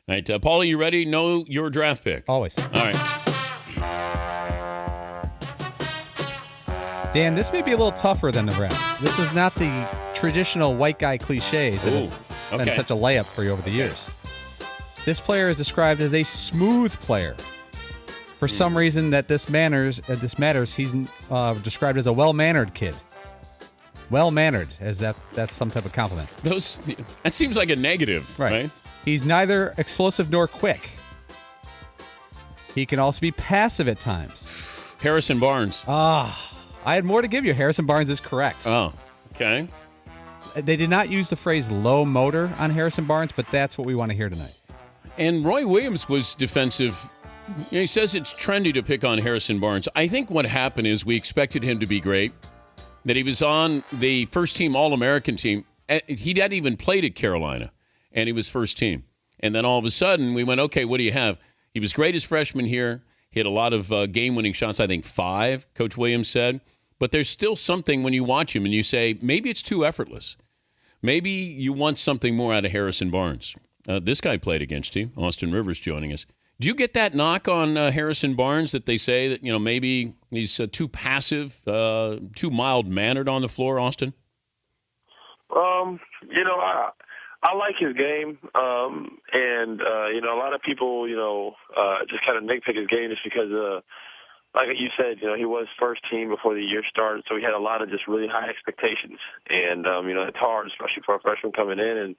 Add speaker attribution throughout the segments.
Speaker 1: All right, Paulie, you ready? Know your draft pick.
Speaker 2: Always.
Speaker 1: All right.
Speaker 2: Dan, this may be a little tougher than the rest. This is not the traditional white guy cliches that have been such a layup for you over the years. This player is described as a smooth player. For some reason this matters, he's described as a well-mannered kid. Well-mannered, as that's some type of compliment.
Speaker 1: That seems like a negative, right?
Speaker 2: He's neither explosive nor quick. He can also be passive at times.
Speaker 1: Harrison Barnes.
Speaker 2: I had more to give you. Harrison Barnes is correct.
Speaker 1: Oh, okay.
Speaker 2: They did not use the phrase low motor on Harrison Barnes, but that's what we want to hear tonight.
Speaker 1: And Roy Williams was defensive. He says it's trendy to pick on Harrison Barnes. I think what happened is we expected him to be great, that he was on the first-team All-American team. He hadn't even played at Carolina, and he was first team. And then all of a sudden, we went, okay, what do you have? He was great as freshman here. He had a lot of game-winning shots, I think 5, Coach Williams said. But there's still something when you watch him and you say, maybe it's too effortless. Maybe you want something more out of Harrison Barnes. This guy played against him, Austin Rivers joining us. Do you get that knock on Harrison Barnes that they say that, maybe he's too passive, too mild-mannered on the floor, Austin?
Speaker 3: I like his game, and a lot of people, just kind of nitpick his game just because, like you said, he was first team before the year started, so he had a lot of just really high expectations, and it's hard, especially for a freshman coming in, and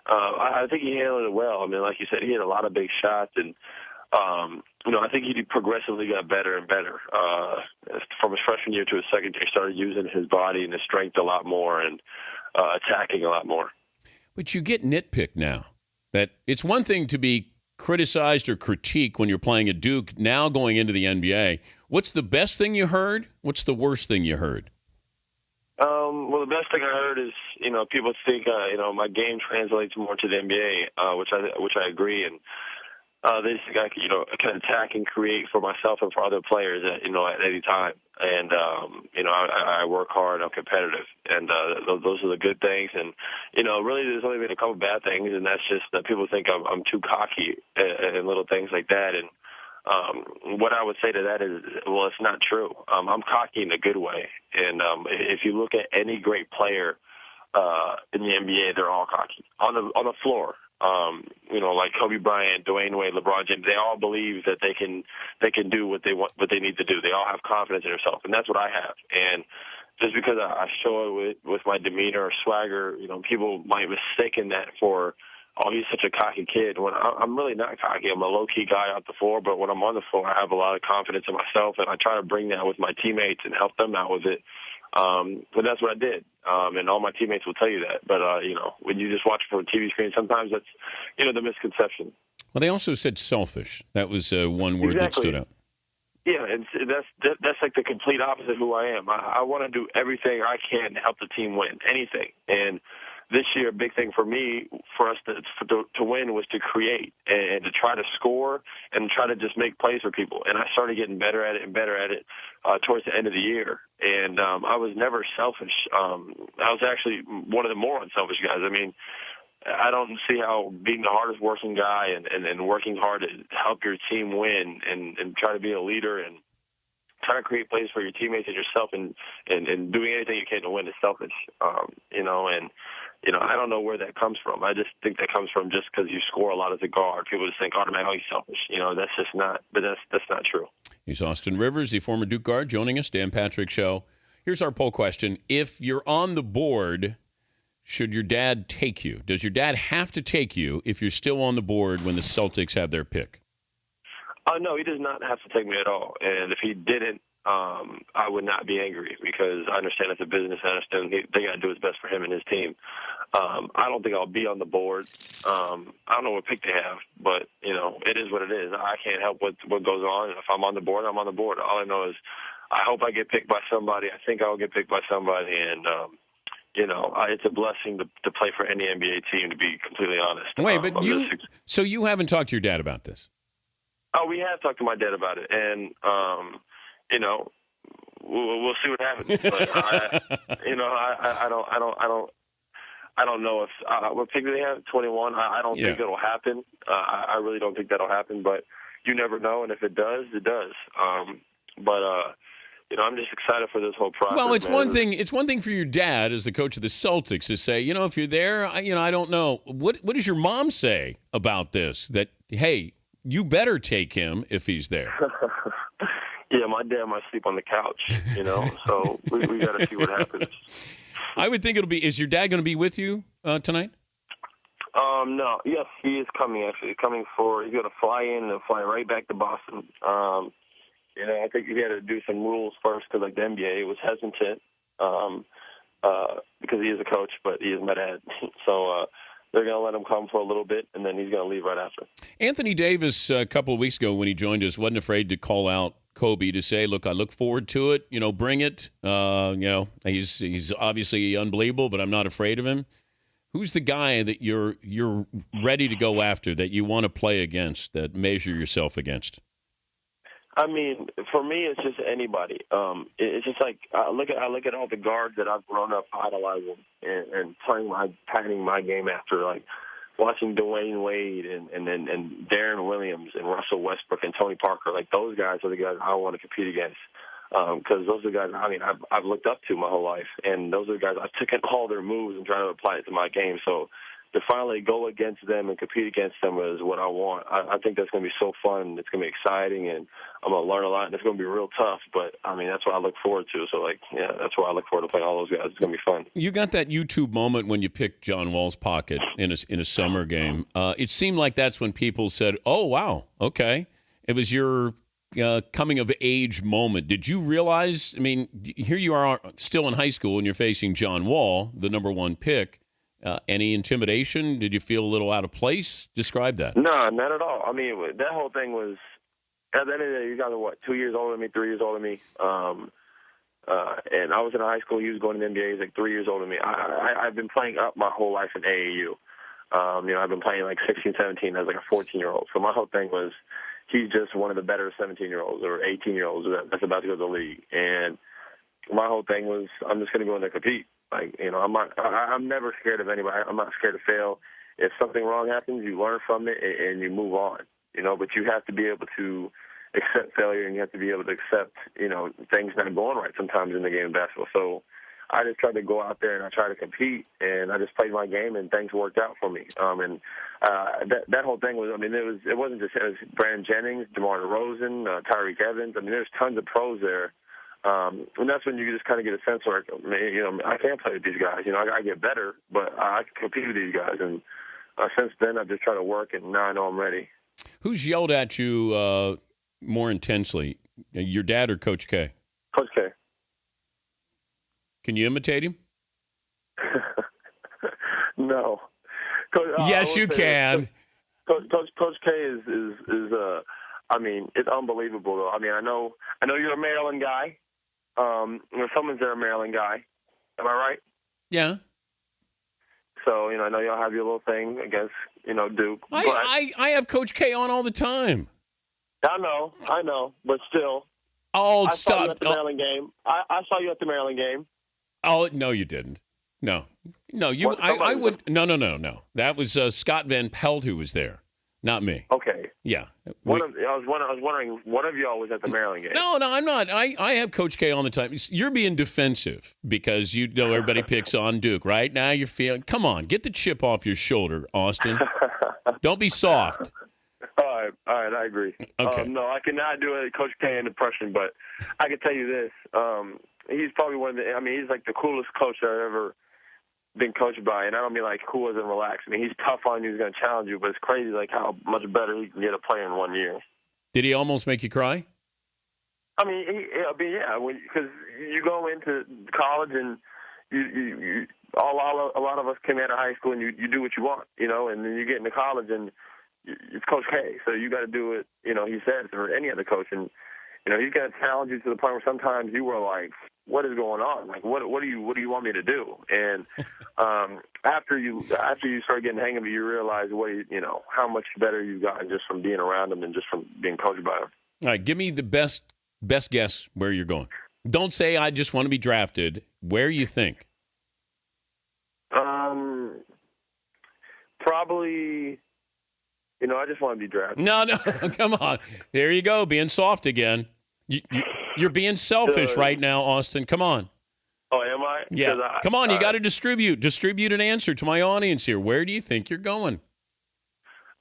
Speaker 3: I think he handled it well. I mean, like you said, he had a lot of big shots, and I think he progressively got better and better. From his freshman year to his second year, he started using his body and his strength a lot more and attacking a lot more.
Speaker 1: But you get nitpicked now. That it's one thing to be criticized or critiqued when you're playing at Duke, now going into the NBA. What's the best thing you heard? What's the worst thing you heard?
Speaker 3: Well, the best thing I heard is, people think, my game translates more to the NBA, which I agree. And they just think I can attack and create for myself and for other players at any time. And, I work hard, I'm competitive. And those are the good things. And, really there's only been a couple bad things, and that's just that people think I'm too cocky and little things like that. And what I would say to that is, well, it's not true. I'm cocky in a good way. And if you look at any great player in the NBA, they're all cocky on the floor. Like Kobe Bryant, Dwayne Wade, LeBron James, they all believe that they can do what they need to do. They all have confidence in themselves, and that's what I have. And just because I show it with my demeanor or swagger, people might mistaken that for, oh, he's such a cocky kid. When I'm really not cocky. I'm a low-key guy off the floor, but when I'm on the floor, I have a lot of confidence in myself, and I try to bring that with my teammates and help them out with it. But that's what I did, and all my teammates will tell you that. But, when you just watch it from a TV screen, sometimes that's, the misconception.
Speaker 1: Well, they also said selfish. That was one word that stood out.
Speaker 3: Yeah, and that's like the complete opposite of who I am. I want to do everything I can to help the team win, anything. And this year, a big thing for me, for us to win, was to create and to try to score and try to just make plays for people. And I started getting better at it and better at it towards the end of the year. And I was never selfish. I was actually one of the more unselfish guys. I mean, I don't see how being the hardest working guy and working hard to help your team win and try to be a leader and try to create plays for your teammates and yourself and doing anything you can to win is selfish. I don't know where that comes from. I just think that comes from just because you score a lot as a guard. People just think automatically selfish. That's just not. But that's not true.
Speaker 1: He's Austin Rivers, the former Duke guard, joining us. Dan Patrick Show. Here's our poll question: if you're on the board, should your dad take you? Does your dad have to take you if you're still on the board when the Celtics have their pick?
Speaker 3: No, he does not have to take me at all. And if he didn't, I would not be angry because I understand it's a business. I understand they got to do what's best for him and his team. I don't think I'll be on the board. I don't know what pick they have, but, it is what it is. I can't help what goes on. If I'm on the board, I'm on the board. All I know is I hope I get picked by somebody. I think I'll get picked by somebody. And, it's a blessing to play for any NBA team, to be completely honest.
Speaker 1: Wait, but so you haven't talked to your dad about this?
Speaker 3: Oh, we have talked to my dad about it, and we'll see what happens. But I I don't know if what pick do they have? 21. I don't think it'll happen. I really don't think that'll happen. But you never know, and if it does, it does. I'm just excited for this whole process.
Speaker 1: Well, it's one thing. It's one thing for your dad as the coach of the Celtics to say, if you're there, I don't know. What does your mom say about this? That, hey, you better take him if he's there.
Speaker 3: Yeah, my dad might sleep on the couch, so we got to see what happens.
Speaker 1: I would think it'll be. Is your dad going to be with you tonight?
Speaker 3: No. Yes, he is coming. Actually, he's going to fly in and fly right back to Boston. I think he had to do some rules first because, the NBA was hesitant because he is a coach, but he is my dad. So they're going to let him come for a little bit, and then he's going to leave right after.
Speaker 1: Anthony Davis, a couple of weeks ago when he joined us, wasn't afraid to call out Kobe to say, look, I look forward to it. Bring it. He's obviously unbelievable, but I'm not afraid of him. Who's the guy that you're ready to go after, that you want to play against, that measure yourself against?
Speaker 3: I mean, for me, it's just anybody. It's just like I look at all the guards that I've grown up idolizing and patterning my game after, like watching Dwayne Wade and Darren Williams and Russell Westbrook and Tony Parker. Like, those guys are the guys I want to compete against because those are the guys I've looked up to my whole life, and those are the guys I took in all their moves and trying to apply it to my game. So to finally go against them and compete against them is what I want. I think that's going to be so fun. It's going to be exciting, and I'm going to learn a lot, and it's going to be real tough. But, that's what I look forward to. So, that's why I look forward to playing all those guys. It's going to be fun. You
Speaker 1: got that YouTube moment when you picked John Wall's pocket in a summer game. It seemed like that's when people said, oh, wow, okay. It was your coming-of-age moment. Did you realize, here you are still in high school, and you're facing John Wall, the number one pick. Any intimidation? Did you feel a little out of place? Describe that.
Speaker 3: No, not at all. That whole thing was, at the end of the day, you guys are 2 years older than me, 3 years older than me. And I was in high school. He was going to the NBA. He's like 3 years older than me. I've been playing up my whole life in AAU. I've been playing 16, 17 as a 14-year-old. So my whole thing was, he's just one of the better 17-year-olds or 18-year-olds that's about to go to the league. And my whole thing was, I'm just going to go in there and compete. I'm never scared of anybody. I'm not scared to fail. If something wrong happens, you learn from it and you move on. But you have to be able to accept failure, and you have to be able to accept, things not going right sometimes in the game of basketball. So I just tried to go out there and I tried to compete, and I just played my game, and things worked out for me. That whole thing was, it wasn't just Brandon Jennings, DeMar DeRozan, Tyreke Evans. There's tons of pros there. And that's when you just kind of get a sense where, I can't play with these guys. I got to get better, but I can compete with these guys. And since then, I've just tried to work, and now I know I'm ready. Who's
Speaker 1: yelled at you more intensely, your dad or Coach K?
Speaker 3: Coach K.
Speaker 1: Can you imitate him?
Speaker 3: No.
Speaker 1: Yes, you can.
Speaker 3: Coach K is it's unbelievable, though. I know you're a Maryland guy. Someone's there, a Maryland guy. Am I right?
Speaker 1: Yeah.
Speaker 3: So, I know y'all have your little thing against, Duke.
Speaker 1: I have Coach K on all the time.
Speaker 3: I know, but still.
Speaker 1: Oh,
Speaker 3: I
Speaker 1: stop.
Speaker 3: Saw you at the Maryland game. I saw you at the Maryland game.
Speaker 1: Oh, no, you didn't. No, you. I would. No. That was Scott Van Pelt who was there, not me.
Speaker 3: Okay.
Speaker 1: Yeah.
Speaker 3: I was wondering, one of y'all was at the Maryland game.
Speaker 1: No, I'm not. I have Coach K on the time. You're being defensive because everybody picks on Duke, right? Now you're feeling. Come on, get the chip off your shoulder, Austin. Don't be soft.
Speaker 3: All right, I agree.
Speaker 1: Okay.
Speaker 3: No, I cannot do a Coach K impression, but I can tell you this. He's probably one of the. He's like the coolest coach I've ever been coached by, and I don't mean cool as in relaxed. He's tough on you. He's going to challenge you, but it's crazy how much better he can get a player in 1 year.
Speaker 1: Did he almost make you cry?
Speaker 3: Yeah, because you go into college and you a lot of us came out of high school and you do what you want, and then you get into college and it's Coach K, so you got to do it. He said for any other coach, and he's going to challenge you to the point where sometimes you were like, what is going on? What do you want me to do? And after you start getting the hang of it, you realize how much better you've gotten just from being around them and just from being coached by them.
Speaker 1: All right, give me the best guess where you're going. Don't say I just want to be drafted. Where you think?
Speaker 3: Probably, I just want to be drafted.
Speaker 1: No, come on. There you go, being soft again. You're being selfish right now, Austin. Come on.
Speaker 3: Oh, am I?
Speaker 1: Yeah. Come on, you got to distribute an answer to my audience here. Where do you think you're going?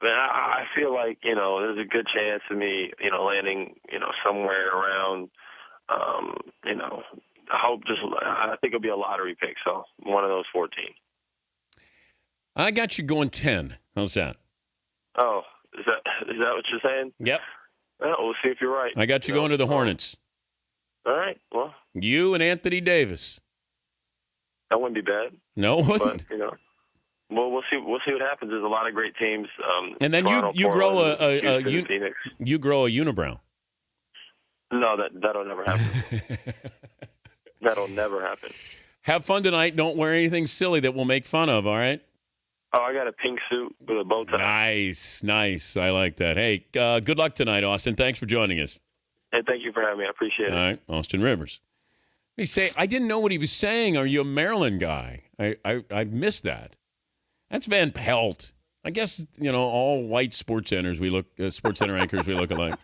Speaker 3: Man, I feel like, there's a good chance of me, landing, somewhere around, I think it'll be a lottery pick, so one of those 14.
Speaker 1: I got you going 10. How's that?
Speaker 3: Oh, is that what you're saying?
Speaker 1: Yep.
Speaker 3: Well, we'll see if you're right.
Speaker 1: I got you going to the Hornets.
Speaker 3: All right. Well,
Speaker 1: you and Anthony Davis.
Speaker 3: That wouldn't be bad.
Speaker 1: No, it wouldn't.
Speaker 3: But, well, we'll see what happens. There's a lot of great teams.
Speaker 1: And then
Speaker 3: Toronto,
Speaker 1: you grow
Speaker 3: Phoenix.
Speaker 1: You grow a unibrow.
Speaker 3: No, that'll never happen. That'll never happen.
Speaker 1: Have fun tonight. Don't wear anything silly that we'll make fun of. All right.
Speaker 3: Oh, I got a pink suit with a bow tie.
Speaker 1: Nice. I like that. Hey, good luck tonight, Austin. Thanks for joining us.
Speaker 3: Hey, thank you for having me. I appreciate it.
Speaker 1: All right, Austin Rivers. He say, I didn't know what he was saying. Are you a Maryland guy? I missed that. That's Van Pelt. I guess all white sports center anchors we look alike.